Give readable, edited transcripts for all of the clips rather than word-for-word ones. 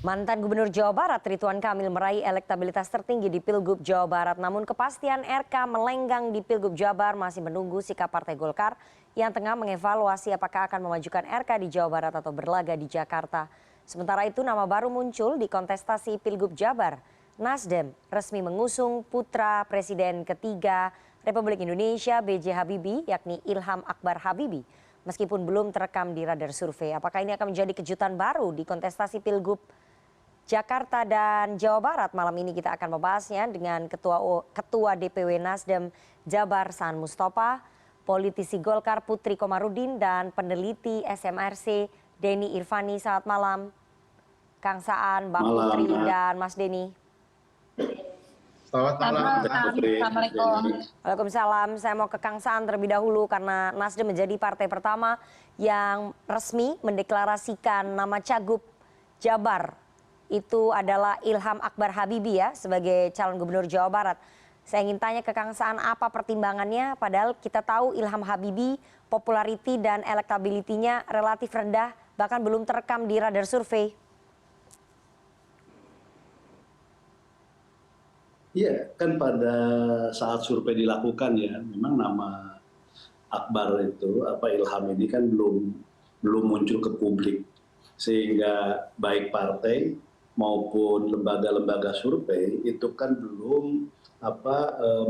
Mantan Gubernur Jawa Barat Ridwan Kamil meraih elektabilitas tertinggi di Pilgub Jawa Barat. Namun kepastian RK melenggang di Pilgub Jabar masih menunggu sikap Partai Golkar yang tengah mengevaluasi apakah akan memajukan RK di Jawa Barat atau berlaga di Jakarta. Sementara itu nama baru muncul di kontestasi Pilgub Jabar. Nasdem resmi mengusung putra Presiden ketiga Republik Indonesia B.J. Habibie yakni Ilham Akbar Habibie. Meskipun belum terekam di radar survei, apakah ini akan menjadi kejutan baru di kontestasi Pilgub Jakarta dan Jawa Barat? Malam ini kita akan membahasnya dengan Ketua DPW Nasdem Jabar Saan Mustafa, politisi Golkar Putri Komarudin, dan peneliti SMRC Denny Irvani. Selamat malam Kang Saan, Bang Putri, dan Mas Denny. Selamat malam, Putri. Assalamualaikum. Waalaikumsalam. Saya mau ke Kang Saan terlebih dahulu karena Nasdem menjadi partai pertama yang resmi mendeklarasikan nama cagup Jabar. Itu adalah Ilham Akbar Habibie ya sebagai calon gubernur Jawa Barat. Saya ingin tanya ke Kang Saan apa pertimbangannya, padahal kita tahu Ilham Habibie populariti dan elektabilitinya relatif rendah, bahkan belum terekam di radar survei. Iya, kan pada saat survei dilakukan ya, memang nama Akbar itu, Ilham ini kan belum muncul ke publik. Sehingga baik partai maupun lembaga-lembaga survei itu kan belum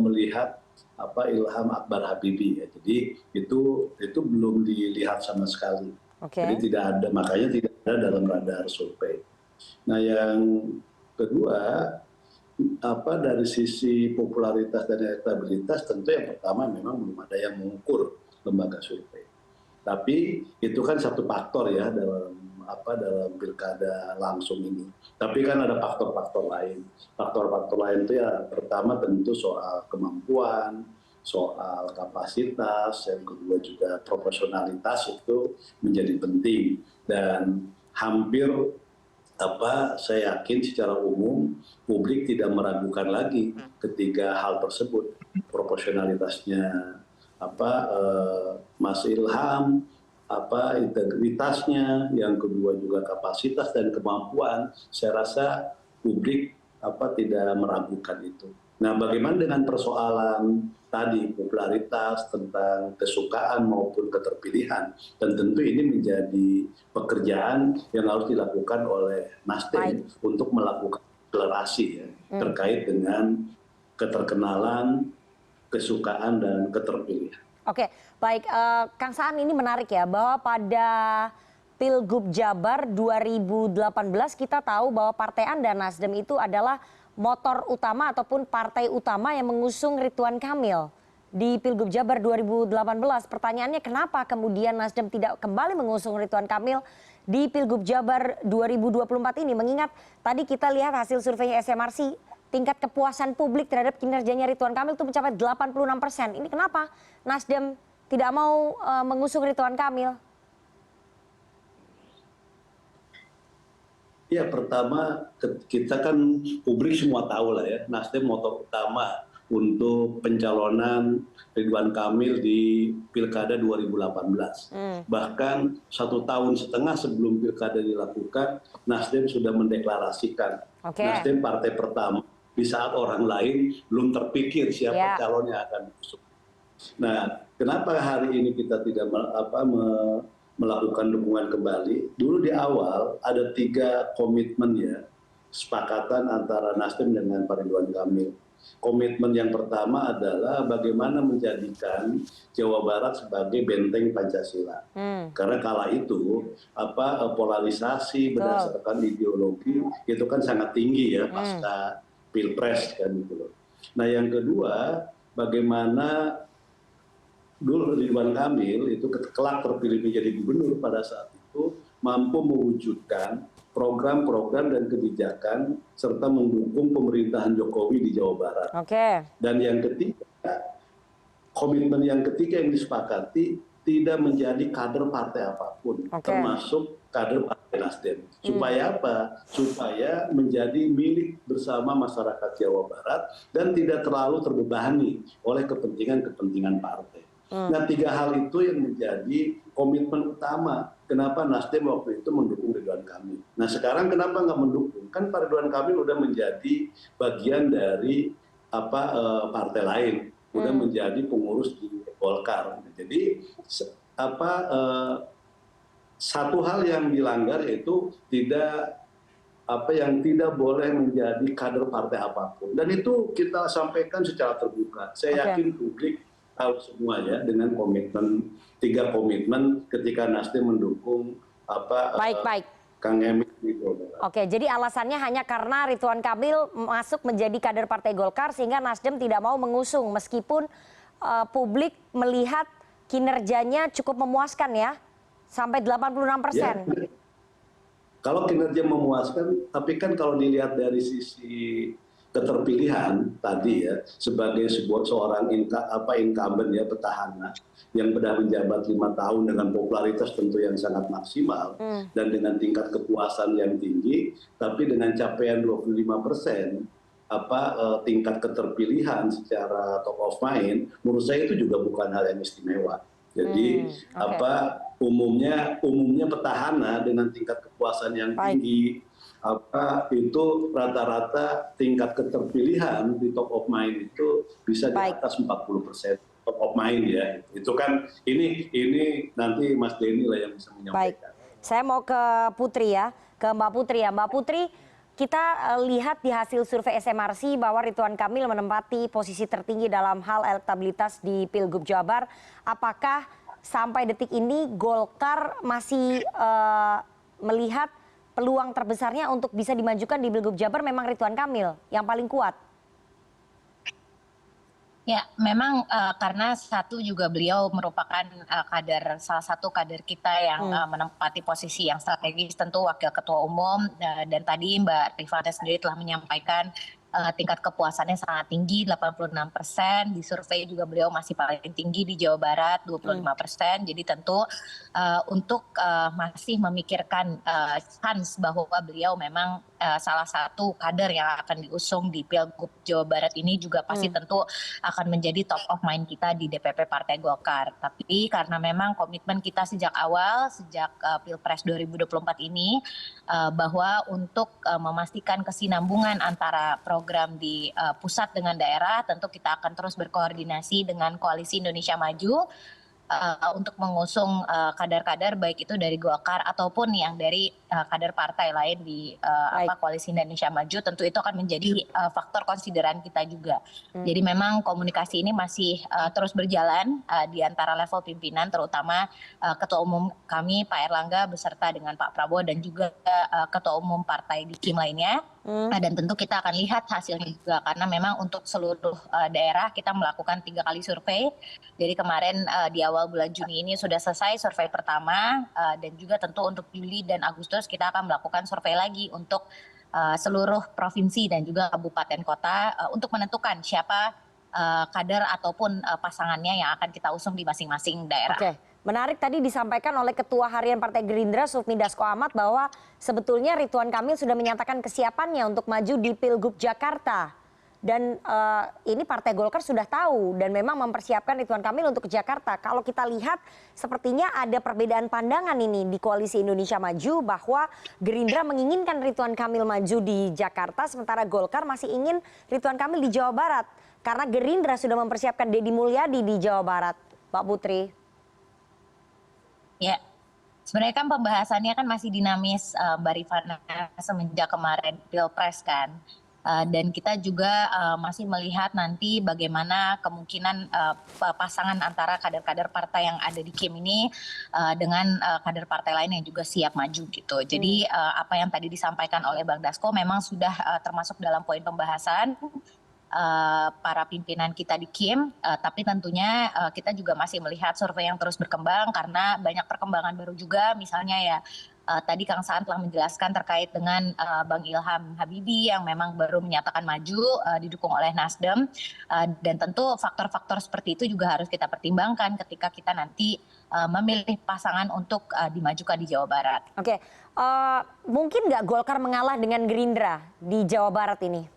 melihat Ilham Akbar Habibie ya. Jadi itu belum dilihat sama sekali. Jadi tidak ada, makanya tidak ada dalam radar survei. Nah yang kedua, dari sisi popularitas dan elektabilitas tentu yang pertama memang belum ada yang mengukur lembaga survei. Tapi itu kan satu faktor ya dalam pilkada langsung ini. Tapi kan ada faktor-faktor lain. Faktor-faktor lain itu ya pertama tentu soal kemampuan, soal kapasitas, yang kedua juga proporsionalitas itu menjadi penting. Dan hampir saya yakin secara umum publik tidak meragukan lagi ketiga hal tersebut. Proporsionalitasnya Mas Ilham, integritasnya, yang kedua juga kapasitas dan kemampuan. Saya rasa publik tidak meragukan itu. Nah, bagaimana dengan persoalan tadi popularitas, tentang kesukaan maupun keterpilihan, dan tentu ini menjadi pekerjaan yang harus dilakukan oleh Nasdem untuk melakukan deklarasi ya, terkait dengan keterkenalan, kesukaan dan keterpilihan. Oke, baik. Kang Saan, ini menarik ya bahwa pada Pilgub Jabar 2018 kita tahu bahwa partai Anda Nasdem itu adalah motor utama ataupun partai utama yang mengusung Ridwan Kamil di Pilgub Jabar 2018. Pertanyaannya kenapa kemudian Nasdem tidak kembali mengusung Ridwan Kamil di Pilgub Jabar 2024 ini? Mengingat tadi kita lihat hasil survei SMRC, tingkat kepuasan publik terhadap kinerjanya Ridwan Kamil itu mencapai 86%. Ini kenapa Nasdem tidak mau mengusung Ridwan Kamil? Ya, pertama kita kan publik semua tahu lah ya, Nasdem motor utama untuk pencalonan Ridwan Kamil di Pilkada 2018. Bahkan 1,5 tahun sebelum Pilkada dilakukan, Nasdem sudah mendeklarasikan. Nasdem partai pertama di saat orang lain belum terpikir siapa calon yang akan diusung. Nah, kenapa hari ini kita tidak melakukan dukungan kembali? Dulu di awal ada 3 komitmen ya, kesepakatan antara Nasdem dengan Pak Ridwan Kamil. Komitmen yang pertama adalah bagaimana menjadikan Jawa Barat sebagai benteng Pancasila. Karena kala itu polarisasi berdasarkan ideologi itu kan sangat tinggi ya pasca Pilpres kan gitu loh. Nah yang kedua, bagaimana dulu Ridwan Kamil itu kelak terpilih menjadi gubernur pada saat itu mampu mewujudkan program-program dan kebijakan serta mendukung pemerintahan Jokowi di Jawa Barat. Dan yang ketiga, komitmen yang ketiga yang disepakati tidak menjadi kader partai apapun, termasuk kader partai Nasdem. Supaya apa? Supaya menjadi milik bersama masyarakat Jawa Barat dan tidak terlalu terbebani oleh kepentingan-kepentingan partai. Nah, 3 hal itu yang menjadi komitmen utama kenapa Nasdem waktu itu mendukung Ridwan Kamil. Nah, sekarang kenapa nggak mendukung? Kan Pak Ridwan Kamil udah menjadi bagian dari partai lain, udah menjadi pengurus di Golkar. Jadi satu hal yang dilanggar yaitu yang tidak boleh menjadi kader partai apapun, dan itu kita sampaikan secara terbuka. Saya yakin publik tahu semua ya, dengan 3 komitmen ketika Nasdem mendukung Kang Emil di Golkar. Oke, jadi alasannya hanya karena Ridwan Kamil masuk menjadi kader Partai Golkar sehingga Nasdem tidak mau mengusung meskipun publik melihat kinerjanya cukup memuaskan ya, sampai 86%. Ya, kalau kinerja memuaskan, tapi kan kalau dilihat dari sisi keterpilihan tadi ya, sebagai seorang incumbent ya, petahana yang sudah menjabat 5 tahun dengan popularitas tentu yang sangat maksimal dan dengan tingkat kepuasan yang tinggi, tapi dengan capaian 25%, tingkat keterpilihan secara top of mind, menurut saya itu juga bukan hal yang istimewa. Jadi umumnya petahana dengan tingkat kepuasan yang tinggi, itu rata-rata tingkat keterpilihan di top of mind itu bisa di atas 40% top of mind ya. Itu kan ini nanti Mas Denny lah yang bisa menyampaikan. Baik, saya mau ke Putri ya, ke Mbak Putri ya. Mbak Putri, kita lihat di hasil survei SMRC bahwa Ridwan Kamil menempati posisi tertinggi dalam hal elektabilitas di Pilgub Jabar. Apakah sampai detik ini Golkar masih melihat peluang terbesarnya untuk bisa dimajukan di Pilgub Jabar memang Ridwan Kamil yang paling kuat? Ya, memang karena satu juga beliau merupakan salah satu kader kita yang menempati posisi yang strategis, tentu wakil ketua umum, dan tadi Mbak Rifana sendiri telah menyampaikan tingkat kepuasannya sangat tinggi, 86%. Di survei juga beliau masih paling tinggi di Jawa Barat, 25%. Jadi tentu untuk masih memikirkan kans bahwa beliau memang salah satu kader yang akan diusung di Pilgub Jawa Barat ini juga pasti tentu akan menjadi top of mind kita di DPP Partai Golkar. Tapi karena memang komitmen kita sejak awal, sejak Pilpres 2024 ini, bahwa untuk memastikan kesinambungan antara program di pusat dengan daerah, tentu kita akan terus berkoordinasi dengan Koalisi Indonesia Maju untuk mengusung kader-kader baik itu dari Golkar ataupun yang dari kader partai lain di Koalisi Indonesia Maju. Tentu itu akan menjadi faktor konsideran kita juga. Jadi memang komunikasi ini masih terus berjalan di antara level pimpinan, terutama Ketua Umum kami Pak Erlangga beserta dengan Pak Prabowo dan juga Ketua Umum partai di KIM lainnya. Dan tentu kita akan lihat hasilnya juga, karena memang untuk seluruh daerah kita melakukan 3 kali survei. Jadi kemarin di awal bulan Juni ini sudah selesai survei pertama, dan juga tentu untuk Juli dan Agustus kita akan melakukan survei lagi untuk seluruh provinsi dan juga kabupaten kota untuk menentukan siapa kader ataupun pasangannya yang akan kita usung di masing-masing daerah. Oke. Menarik tadi disampaikan oleh Ketua Harian Partai Gerindra Sufmi Dasko Ahmad bahwa sebetulnya Ridwan Kamil sudah menyatakan kesiapannya untuk maju di Pilgub Jakarta. Dan ini Partai Golkar sudah tahu dan memang mempersiapkan Ridwan Kamil untuk ke Jakarta. Kalau kita lihat sepertinya ada perbedaan pandangan ini di Koalisi Indonesia Maju bahwa Gerindra menginginkan Ridwan Kamil maju di Jakarta, sementara Golkar masih ingin Ridwan Kamil di Jawa Barat. Karena Gerindra sudah mempersiapkan Deddy Mulyadi di Jawa Barat. Mbak Putri. Ya, sebenarnya kan pembahasannya kan masih dinamis, Mbak Rifana, semenjak kemarin Pilpres kan. Dan kita juga masih melihat nanti bagaimana kemungkinan pasangan antara kader-kader partai yang ada di KIM ini dengan kader partai lain yang juga siap maju gitu. Jadi apa yang tadi disampaikan oleh Bang Dasko memang sudah termasuk dalam poin pembahasan para pimpinan kita di KIM, tapi tentunya kita juga masih melihat survei yang terus berkembang karena banyak perkembangan baru juga, misalnya ya tadi Kang Saan telah menjelaskan terkait dengan Bang Ilham Habibie yang memang baru menyatakan maju didukung oleh Nasdem, dan tentu faktor-faktor seperti itu juga harus kita pertimbangkan ketika kita nanti memilih pasangan untuk dimajukan di Jawa Barat. Oke, mungkin nggak Golkar mengalah dengan Gerindra di Jawa Barat ini?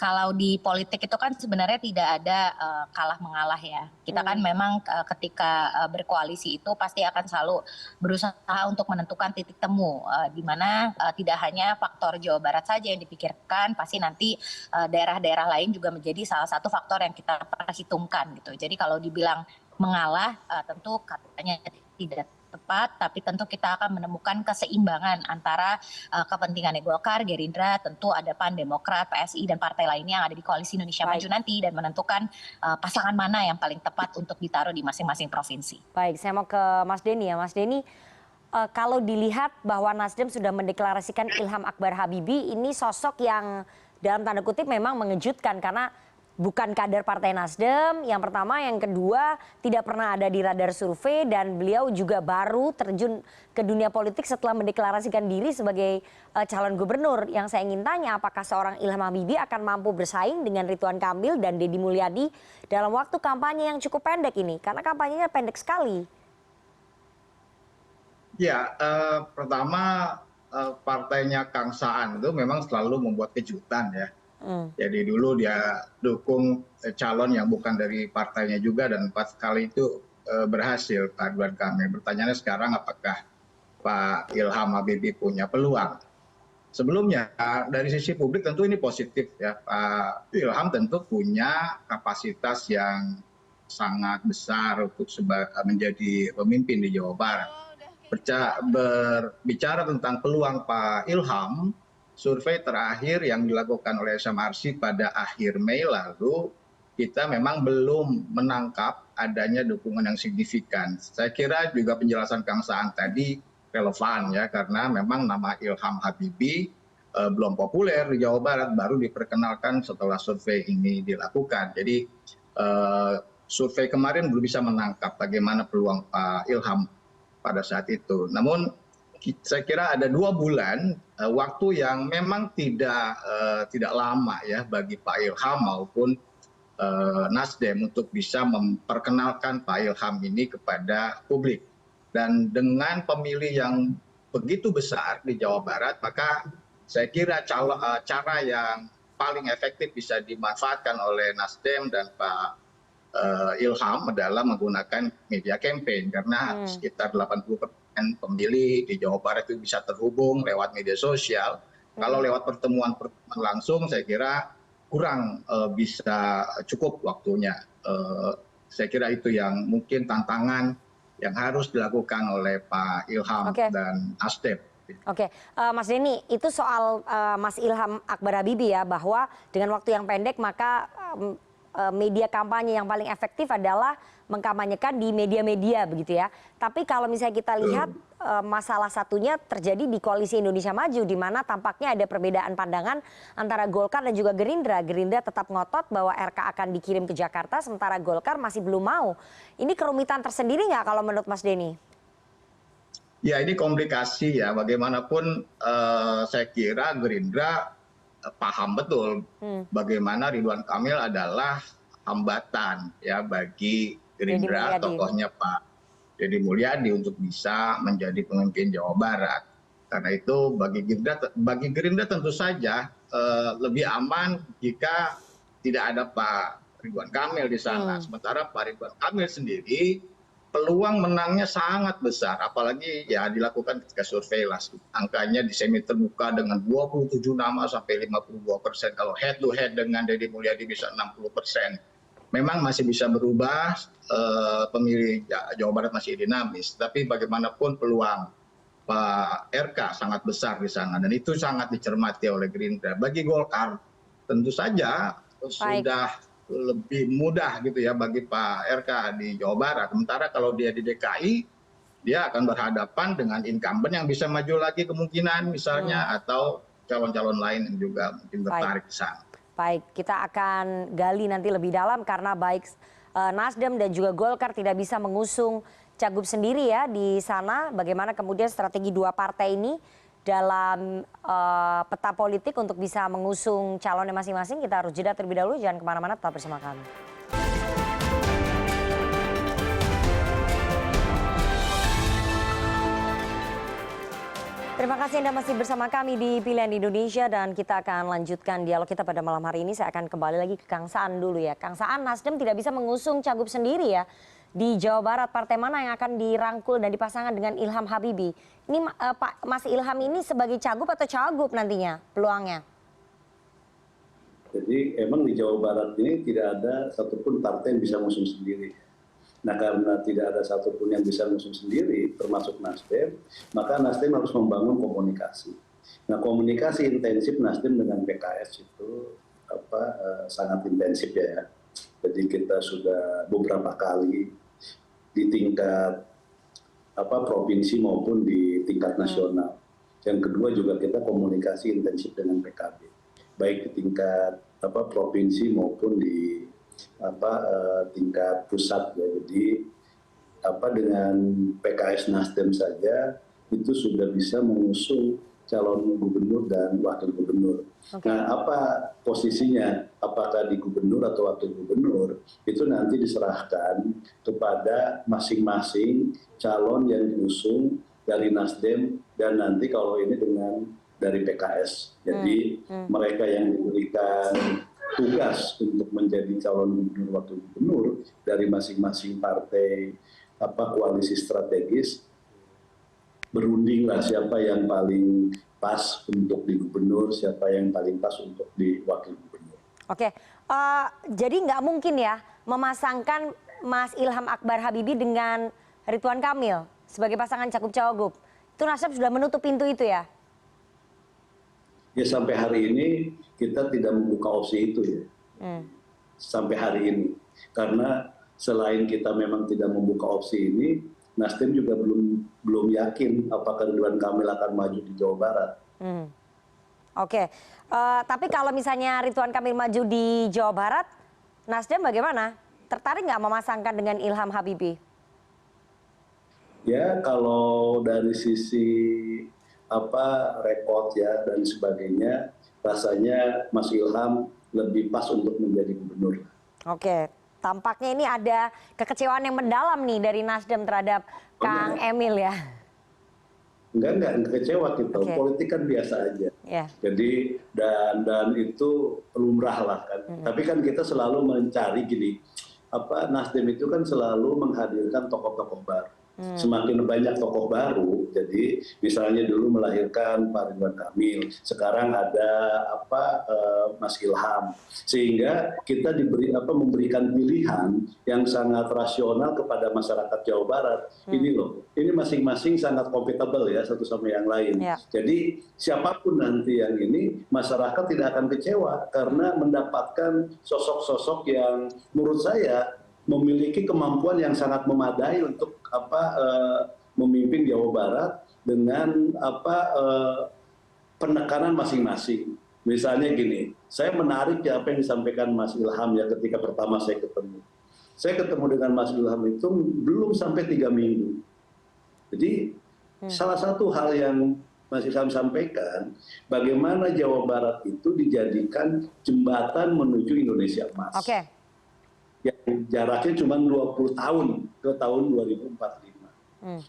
Kalau di politik itu kan sebenarnya tidak ada kalah mengalah ya. Kita kan memang ketika berkoalisi itu pasti akan selalu berusaha untuk menentukan titik temu, di mana tidak hanya faktor Jawa Barat saja yang dipikirkan, pasti nanti daerah-daerah lain juga menjadi salah satu faktor yang kita perhitungkan gitu. Jadi kalau dibilang mengalah, tentu katanya tidak tepat, tapi tentu kita akan menemukan keseimbangan antara kepentingan Golkar, Gerindra, tentu ada PAN, Demokrat, PSI, dan partai lainnya yang ada di Koalisi Indonesia Maju nanti, dan menentukan pasangan mana yang paling tepat untuk ditaruh di masing-masing provinsi. Baik, saya mau ke Mas Denny ya. Mas Denny, kalau dilihat bahwa Nasdem sudah mendeklarasikan Ilham Akbar Habibie, ini sosok yang dalam tanda kutip memang mengejutkan karena bukan kader Partai Nasdem, yang pertama. Yang kedua, tidak pernah ada di radar survei, dan beliau juga baru terjun ke dunia politik setelah mendeklarasikan diri sebagai calon gubernur. Yang saya ingin tanya, apakah seorang Ilham Habibie akan mampu bersaing dengan Ridwan Kamil dan Deddy Mulyadi dalam waktu kampanye yang cukup pendek ini? Karena kampanyenya pendek sekali. Ya, pertama partainya Kang Saan itu memang selalu membuat kejutan ya. Jadi dulu dia dukung calon yang bukan dari partainya juga, dan 4 kali itu berhasil Pak Ridwan Kamil. Pertanyaannya sekarang, apakah Pak Ilham Habibie punya peluang? Sebelumnya dari sisi publik tentu ini positif ya. Pak Ilham tentu punya kapasitas yang sangat besar untuk menjadi pemimpin di Jawa Barat. Berbicara tentang peluang Pak Ilham, survei terakhir yang dilakukan oleh SMRC pada akhir Mei lalu, kita memang belum menangkap adanya dukungan yang signifikan. Saya kira juga penjelasan Kang Saan tadi relevan ya, karena memang nama Ilham Habibie belum populer di Jawa Barat, baru diperkenalkan setelah survei ini dilakukan. Jadi survei kemarin belum bisa menangkap bagaimana peluang Pak Ilham pada saat itu. Namun saya kira ada 2 bulan waktu yang memang tidak lama ya bagi Pak Ilham maupun Nasdem untuk bisa memperkenalkan Pak Ilham ini kepada publik. Dan dengan pemilih yang begitu besar di Jawa Barat, maka saya kira cara yang paling efektif bisa dimanfaatkan oleh Nasdem dan Pak Ilham adalah menggunakan media campaign, karena sekitar 80% pemilih di Jawa Barat itu bisa terhubung lewat media sosial. Kalau lewat pertemuan langsung, saya kira kurang bisa cukup waktunya. Saya kira itu yang mungkin tantangan yang harus dilakukan oleh Pak Ilham dan Nasdem. Oke, Mas Denny, itu soal Mas Ilham Akbar Habibie ya, bahwa dengan waktu yang pendek maka media kampanye yang paling efektif adalah mengkampanyekan di media-media begitu ya. Tapi kalau misalnya kita lihat masalah satunya terjadi di Koalisi Indonesia Maju, di mana tampaknya ada perbedaan pandangan antara Golkar dan juga Gerindra. Gerindra tetap ngotot bahwa RK akan dikirim ke Jakarta, sementara Golkar masih belum mau. Ini kerumitan tersendiri nggak kalau menurut Mas Denny? Ya, ini komplikasi ya. Bagaimanapun saya kira Gerindra paham betul bagaimana Ridwan Kamil adalah hambatan ya bagi Gerindra, tokohnya Pak Deddy Mulyadi untuk bisa menjadi pemimpin Jawa Barat. Karena itu bagi Gerindra tentu saja lebih aman jika tidak ada Pak Ridwan Kamil di sana. Sementara Pak Ridwan Kamil sendiri peluang menangnya sangat besar, apalagi ya dilakukan ketika survei lah, angkanya di semi terbuka dengan 27 nama sampai 52%. Kalau head to head dengan Deddy Mulyadi bisa 60%. Memang masih bisa berubah, pemilih Jawa Barat masih dinamis, tapi bagaimanapun peluang Pak RK sangat besar di sana, dan itu sangat dicermati oleh Gerindra. Bagi Golkar tentu saja sudah lebih mudah gitu ya bagi Pak RK di Jawa Barat. Sementara kalau dia di DKI, dia akan berhadapan dengan incumbent yang bisa maju lagi kemungkinan misalnya, atau calon-calon lain yang juga mungkin tertarik ke sana. Baik, kita akan gali nanti lebih dalam karena baik Nasdem dan juga Golkar tidak bisa mengusung cagup sendiri ya di sana. Bagaimana kemudian strategi 2 partai ini dalam peta politik untuk bisa mengusung calonnya masing-masing. Kita harus jeda terlebih dahulu, jangan kemana-mana, tetap bersama kami. Terima kasih Anda masih bersama kami di Pilihan Indonesia dan kita akan lanjutkan dialog kita pada malam hari ini. Saya akan kembali lagi ke Kang Saan dulu ya. Kang Saan, Nasdem tidak bisa mengusung cagup sendiri ya. Di Jawa Barat, partai mana yang akan dirangkul dan dipasangkan dengan Ilham Habibie? Ini Pak Mas Ilham ini sebagai cagup atau cagup nantinya peluangnya? Jadi emang di Jawa Barat ini tidak ada satupun partai yang bisa ngusung sendiri. Nah karena tidak ada satupun yang bisa ngusung sendiri, termasuk Nasdem, maka Nasdem harus membangun komunikasi. Nah komunikasi intensif Nasdem dengan PKS itu sangat intensif ya. Jadi kita sudah beberapa kali di tingkat provinsi maupun di tingkat nasional. Yang kedua juga kita komunikasi intensif dengan PKB, baik di tingkat provinsi maupun di tingkat pusat ya. Jadi dengan PKS Nasdem saja itu sudah bisa mengusung calon gubernur dan wakil gubernur. Okay. Nah, apa posisinya? Apakah di gubernur atau wakil gubernur? Itu nanti diserahkan kepada masing-masing calon yang diusung dari Nasdem dan nanti kalau ini dari PKS. Jadi mereka yang diberikan tugas untuk menjadi calon gubernur wakil gubernur dari masing-masing partai koalisi strategis berundinglah siapa yang paling pas untuk di gubernur, siapa yang paling pas untuk di wakil gubernur. Oke, jadi nggak mungkin ya memasangkan Mas Ilham Akbar Habibie dengan Ridwan Kamil sebagai pasangan cagup-cawagup. Itu Nasdem sudah menutup pintu itu ya? Ya sampai hari ini kita tidak membuka opsi itu ya. Sampai hari ini. Karena selain kita memang tidak membuka opsi ini, Nasdem juga belum yakin apakah Ridwan Kamil akan maju di Jawa Barat. Oke, tapi kalau misalnya Ridwan Kamil maju di Jawa Barat, Nasdem bagaimana? Tertarik nggak memasangkan dengan Ilham Habibie? Ya kalau dari sisi rekod ya dan sebagainya, rasanya Mas Ilham lebih pas untuk menjadi gubernur. Oke, tampaknya ini ada kekecewaan yang mendalam nih dari Nasdem terhadap Kang Emil ya. Enggak kecewa kita. Okay. Politik kan biasa aja. Yeah. Jadi dan itu lumrah lah kan. Tapi kan kita selalu mencari gini, Nasdem itu kan selalu menghadirkan tokoh-tokoh baru. Semakin banyak tokoh baru, jadi misalnya dulu melahirkan Pak Ridwan Kamil, sekarang ada Mas Ilham, sehingga kita memberikan pilihan yang sangat rasional kepada masyarakat Jawa Barat. Ini loh, ini masing-masing sangat kompatibel ya satu sama yang lain. Yeah. Jadi siapapun nanti yang ini, masyarakat tidak akan kecewa karena mendapatkan sosok-sosok yang menurut saya memiliki kemampuan yang sangat memadai untuk memimpin Jawa Barat dengan penekanan masing-masing. Misalnya gini, saya menarik ya apa yang disampaikan Mas Ilham ya ketika pertama saya ketemu. Saya ketemu dengan Mas Ilham itu belum sampai 3 minggu. Jadi salah satu hal yang Mas Ilham sampaikan, bagaimana Jawa Barat itu dijadikan jembatan menuju Indonesia Emas. Okay. Yang jaraknya cuma 20 tahun ke tahun 2045.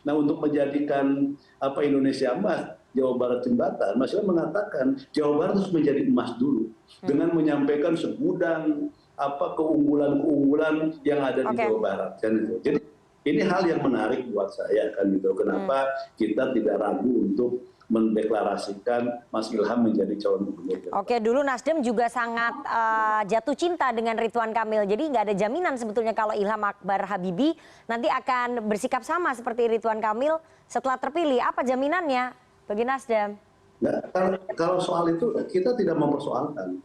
Nah untuk menjadikan Indonesia emas, Jawa Barat jembatan, Mas Ilham mengatakan Jawa Barat harus menjadi emas dulu dengan menyampaikan segudang keunggulan-keunggulan yang ada di Jawa Barat kan itu. Jadi ini hal yang menarik buat saya kan gitu. Kenapa kita tidak ragu untuk mendeklarasikan Mas Ilham menjadi calon gubernur. Oke, dulu Nasdem juga sangat jatuh cinta dengan Ridwan Kamil. Jadi nggak ada jaminan sebetulnya kalau Ilham Akbar Habibie nanti akan bersikap sama seperti Ridwan Kamil setelah terpilih. Apa jaminannya bagi Nasdem? Nah, kalau soal itu kita tidak mempersoalkan.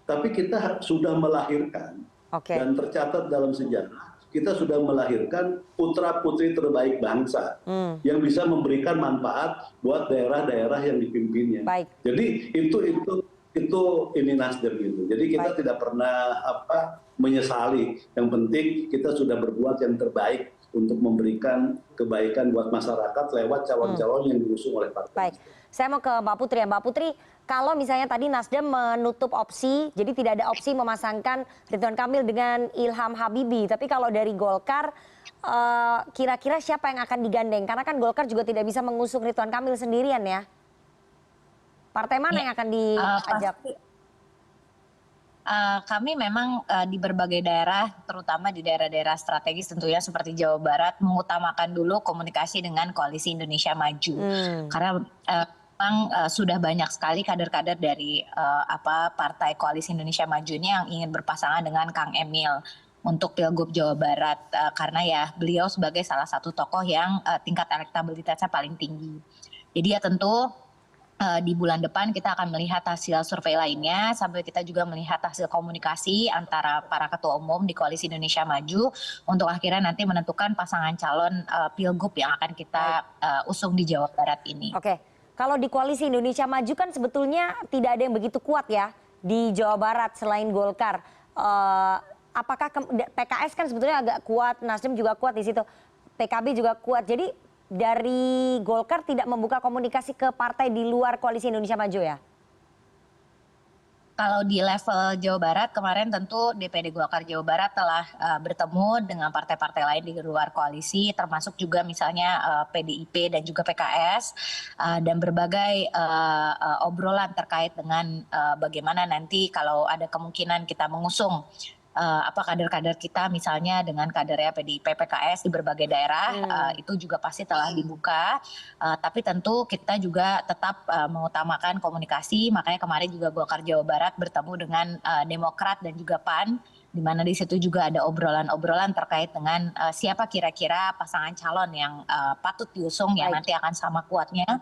Tapi kita sudah melahirkan dan tercatat dalam sejarah. Kita sudah melahirkan putra-putri terbaik bangsa yang bisa memberikan manfaat buat daerah-daerah yang dipimpinnya. Baik. Jadi itu ini Nasdem gitu. Jadi kita tidak pernah menyesali. Yang penting kita sudah berbuat yang terbaik untuk memberikan kebaikan buat masyarakat lewat calon-calon yang diusung oleh partai. Baik. Saya mau ke Mbak Putri ya. Mbak Putri, kalau misalnya tadi Nasdem menutup opsi, jadi tidak ada opsi memasangkan Ridwan Kamil dengan Ilham Habibie. Tapi kalau dari Golkar, kira-kira siapa yang akan digandeng? Karena kan Golkar juga tidak bisa mengusung Ridwan Kamil sendirian ya. Partai mana yang akan diajak? Kami memang di berbagai daerah, terutama di daerah-daerah strategis tentunya seperti Jawa Barat, mengutamakan dulu komunikasi dengan Koalisi Indonesia Maju. Karena memang sudah banyak sekali kader-kader dari Partai Koalisi Indonesia Maju ini yang ingin berpasangan dengan Kang Emil untuk Pilgub Jawa Barat. Karena ya beliau sebagai salah satu tokoh yang tingkat elektabilitasnya paling tinggi. Jadi ya tentu di bulan depan kita akan melihat hasil survei lainnya, sambil kita juga melihat hasil komunikasi antara para ketua umum di Koalisi Indonesia Maju untuk akhirnya nanti menentukan pasangan calon pilgub yang akan kita usung di Jawa Barat ini. Oke, kalau di Koalisi Indonesia Maju kan sebetulnya tidak ada yang begitu kuat ya di Jawa Barat selain Golkar. Apakah PKS kan sebetulnya agak kuat, Nasdem juga kuat di situ, PKB juga kuat. Jadi dari Golkar tidak membuka komunikasi ke partai di luar Koalisi Indonesia Maju ya? Kalau di level Jawa Barat kemarin tentu DPD Golkar Jawa Barat telah bertemu dengan partai-partai lain di luar koalisi, termasuk juga misalnya PDIP dan juga PKS, dan berbagai obrolan terkait dengan bagaimana nanti kalau ada kemungkinan kita mengusung kader-kader kita misalnya dengan kadernya PDIP, PKS di berbagai daerah, itu juga pasti telah dibuka. Tapi tentu kita juga tetap mengutamakan komunikasi, makanya kemarin juga Golkar Jawa Barat bertemu dengan Demokrat dan juga PAN, di mana di situ juga ada obrolan-obrolan terkait dengan siapa kira-kira pasangan calon yang patut diusung yang nanti akan sama kuatnya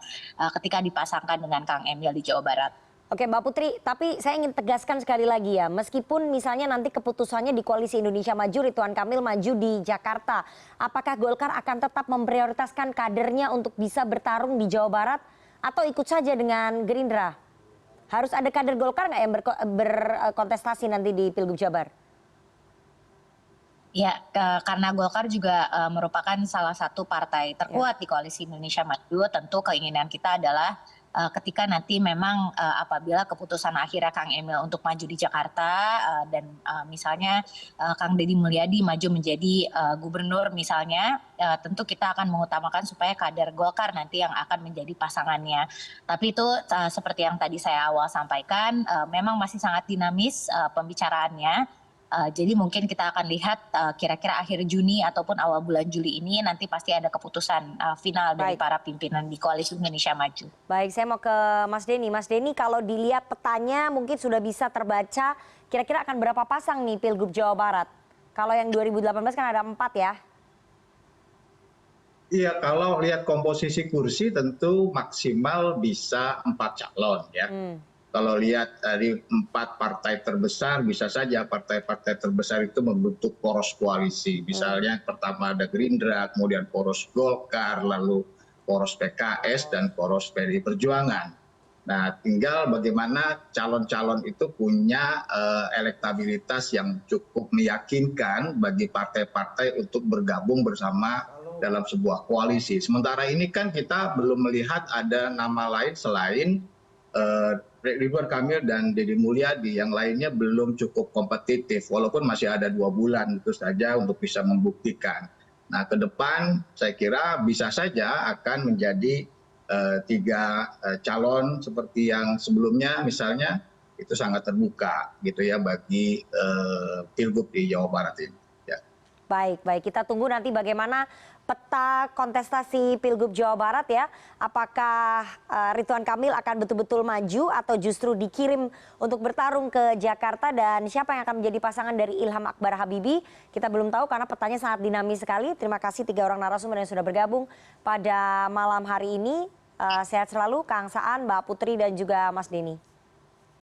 ketika dipasangkan dengan Kang Emil di Jawa Barat. Oke Mbak Putri, tapi saya ingin tegaskan sekali lagi ya, meskipun misalnya nanti keputusannya di Koalisi Indonesia Maju, Ridwan Kamil maju di Jakarta, apakah Golkar akan tetap memprioritaskan kadernya untuk bisa bertarung di Jawa Barat atau ikut saja dengan Gerindra? Harus ada kader Golkar nggak yang berkontestasi nanti di Pilgub Jabar? Ya, karena Golkar juga merupakan salah satu partai terkuat di Koalisi Indonesia Maju, tentu keinginan kita adalah ketika nanti memang apabila keputusan akhirnya Kang Emil untuk maju di Jakarta dan misalnya Kang Deddy Mulyadi maju menjadi gubernur misalnya, tentu kita akan mengutamakan supaya kader Golkar nanti yang akan menjadi pasangannya. Tapi itu seperti yang tadi saya awal sampaikan, memang masih sangat dinamis pembicaraannya. Jadi mungkin kita akan lihat kira-kira akhir Juni ataupun awal bulan Juli ini nanti pasti ada keputusan final dari para pimpinan di Koalisi Indonesia Maju. Baik, saya mau ke Mas Denny. Mas Denny, kalau dilihat petanya mungkin sudah bisa terbaca kira-kira akan berapa pasang nih Pilgub Jawa Barat? Kalau yang 2018 kan ada 4 ya? Iya, kalau lihat komposisi kursi tentu maksimal bisa 4 calon ya. Kalau lihat dari 4 partai terbesar, bisa saja partai-partai terbesar itu membentuk poros koalisi. Misalnya pertama ada Gerindra, kemudian poros Golkar, lalu poros PKS, dan poros PDI Perjuangan. Nah, tinggal bagaimana calon-calon itu punya elektabilitas yang cukup meyakinkan bagi partai-partai untuk bergabung bersama dalam sebuah koalisi. Sementara ini kan kita belum melihat ada nama lain selain Ridwan Kamil dan Deddy Mulyadi, yang lainnya belum cukup kompetitif, walaupun masih ada 2 bulan itu saja untuk bisa membuktikan. Nah, ke depan saya kira bisa saja akan menjadi 3 calon seperti yang sebelumnya, misalnya itu sangat terbuka gitu ya bagi Pilgub di Jawa Barat ini. Ya. Baik, kita tunggu nanti bagaimana peta kontestasi Pilgub Jawa Barat ya. Apakah Ridwan Kamil akan betul-betul maju atau justru dikirim untuk bertarung ke Jakarta, dan siapa yang akan menjadi pasangan dari Ilham Akbar Habibie? Kita belum tahu karena petanya sangat dinamis sekali. Terima kasih 3 orang narasumber yang sudah bergabung pada malam hari ini. Sehat selalu Kang Saan, Mbak Putri dan juga Mas Denny.